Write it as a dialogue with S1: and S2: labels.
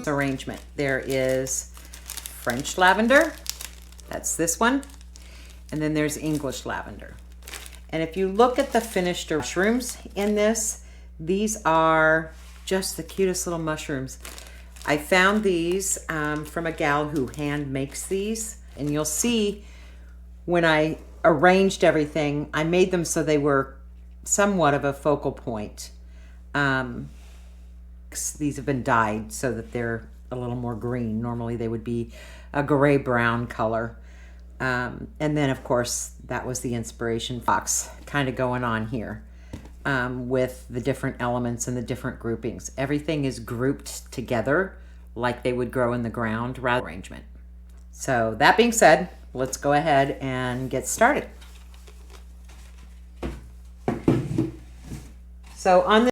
S1: arrangement. There is French lavender, that's this one, and then there's English lavender. And if you look at the finished mushrooms in this, these are just the cutest little mushrooms. I found these from a gal who hand makes these, and you'll see when I arranged everything, I made them so they were somewhat of a focal point. These have been dyed so that they're a little more green. Normally they would be a gray brown color. And then of course that was the inspiration box kind of going on here with the different elements and the different groupings. Everything is grouped together like they would grow in the ground rather than arrangement. So that being said, let's go ahead and get started. So on